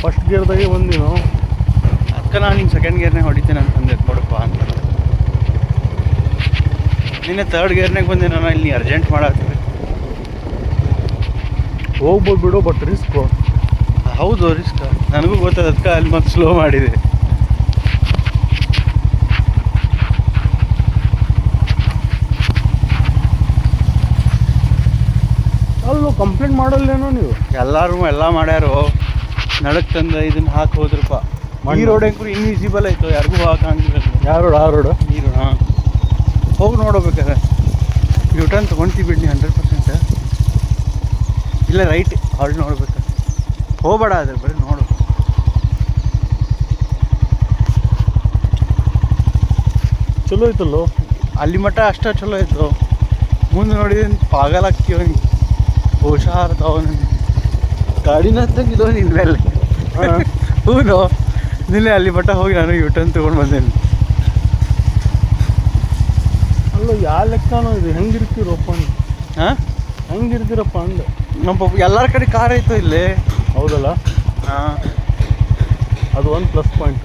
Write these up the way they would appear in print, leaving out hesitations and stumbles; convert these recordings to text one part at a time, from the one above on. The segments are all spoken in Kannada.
ಫಸ್ಟ್ ಗೇರ್ದಾಗೆ ಬಂದಿನೋ ಅದಕ್ಕೆ ನಾನು ನಿಂಗೆ ಸೆಕೆಂಡ್ ಗೇರ್ನಾಗ ಹೊಡಿತೇನೆ ಅಂತಂದೆ ಕೊಡಪ್ಪ ಅಂತ. ನಿನ್ನೆ ತರ್ಡ್ ಗೇರ್ನಾಗ ಬಂದೆ ನಾನು ಇಲ್ಲಿ ಅರ್ಜೆಂಟ್ ಮಾಡತ್ತೀವಿ. ಹೋಗ್ಬೋದು ಬಿಡು, ಬಟ್ ರಿಸ್ಕು. ಹೌದು ರಿಸ್ಕ್, ನನಗೂ ಗೊತ್ತದ. ಅದಕ್ಕೆ ಅಲ್ಲಿ ಮತ್ತೆ ಸ್ಲೋ ಮಾಡಿದೆ. ಅಲ್ಲೂ ಕಂಪ್ಲೇಂಟ್ ಮಾಡಲ್ಲೇನೋ ನೀವು? ಎಲ್ಲರೂ ಎಲ್ಲ ಮಾಡ್ಯಾರು. ನಡಕ್ ತಂದು ಇದನ್ನ ಹಾಕಿ ಹೋದ್ರಪ್ಪ. ಈ ರೋಡ್ ಹೆಂಗೆ ಇನ್ವಿಸಿಬಲ್ ಆಯಿತು, ಯಾರಿಗೂ ಹಾಕಂಗಿಲ್ಲ. ಯಾವ ರೋಡ್? ಆ ರೋಡು ಈ ರೋಡ್. ಹಾಂ, ಹೋಗಿ ನೋಡ್ಬೇಕಾದ್ರೆ ಯೂಟರ್ನ್ ತೊಗೊಳ್ತೀವಿ ಬಿಡಿ 100%. ಇಲ್ಲ ರೈಟ್ ಹಾಲ್ ನೋಡ್ಬೇಕು, ಹೋಗ್ಬೇಡ ಅದ್ರ ಬರೀ ನೋಡು. ಚಲೋ ಐತಲ್ಲೋ ಅಲ್ಲಿ ಮಟ್ಟ ಅಷ್ಟೇ ಚಲೋ ಆಯಿತು. ಮುಂದೆ ನೋಡಿದ್ರೆ ಪಾಗಲಾಗ್ತೀವ ನೀ. ಹುಷಾರ್ತಾವ ಗಾಡಿನ ತಂಗಿದೋ ನಿನ್ನ ಮೇಲೆ. ಹೂನು ನಿನ್ನೆ ಅಲ್ಲಿ ಮಟ್ಟ ಹೋಗಿ ನಾನು ಯೂಟರ್ನ್ ತೊಗೊಂಡು ಬಂದೇನೆ. ಅಲ್ಲೋ ಯಾವ ಲೆಕ್ಕನೋ ಇದು? ಹೆಂಗಿರ್ತೀರಪ್ಪ? ಹಾಂ, ಹೆಂಗಿರ್ತೀರಪ್ಪ ಅಂದೆ. ನಮ್ಮ ಎಲ್ಲರ ಕಡೆ ಕಾರ್ ಐತೋ ಇಲ್ಲಿ. ಹೌದಲ್ಲ? ಹಾಂ, ಅದು ಒಂದು ಪ್ಲಸ್ ಪಾಯಿಂಟ್.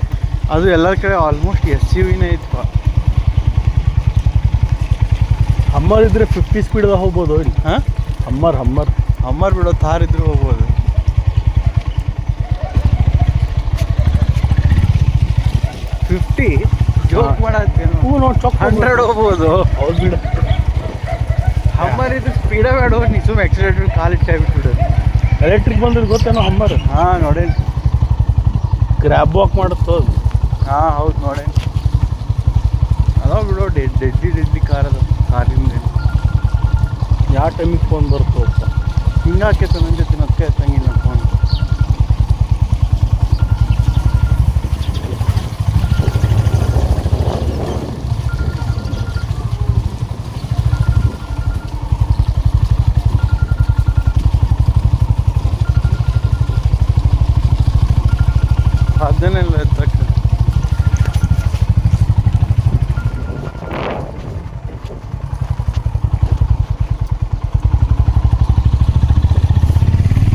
ಅದು ಎಲ್ಲರ ಕಡೆ ಆಲ್ಮೋಸ್ಟ್ SUVನೇ ಐತಪ್ಪ. ಹಮ್ಮರ್ ಇದ್ರೆ 50 ಸ್ಪೀಡ್ದಾಗ ಹೋಗ್ಬೋದು ಇಲ್ಲಿ. ಹಾಂ, ಹಮ್ಮರ್ ಬಿಡೋ, ಥಾರ್ ಇದ್ರೂ ಹೋಗ್ಬೋದು. 50 ಜೋಕ್ ಮಾಡತ್ತೇನು? ಹೂ ನೋಡಿ, 100 ಹೋಗ್ಬೋದು. ಹೌದು ಬಿಡು. ಹಮ್ಮರ್ ಇದ್ರೆ ಸ್ಪೀಡೇ ಬೇಡ, ನೀ ಸುಮ್ಮನೆ ಆಕ್ಸಿಡೆಂಟ್ ಕಾಲಿಟ್ಟು ಬಿಟ್ಬಿಡು. ಎಲೆಕ್ಟ್ರಿಕ್ ಬಂದ್ರೆ ಗೊತ್ತೇನೋ ಹಮ್ಮರ್? ಹಾಂ ನೋಡೇನಿ. ಗ್ರ್ಯಾಬ್ ವಾಕ್ ಮಾಡುತ್ತೋ ಅದು? ಹಾಂ ಹೌದು ನೋಡೇನಿ. ಅದಾವ ಬಿಡೋ, ಡೆಡ್ಡಿ ಕಾರ್ ಅದು. ಕಾರಿಂದ ಯಾವ ಟೈಮಿಗೆ ಫೋನ್ ಬರ್ತವಪ್ಪ? ಹಿಂಗಾಕೈತೆ ನನ್ನ ಜೊತೆ ಅದಕ್ಕೆ ತಂಗಿಲ್ಲ ಫೋನ್. ಸಾಧ್ಯನೇ ಇಲ್ಲ ಎತ್ತಕ್ಕೆ.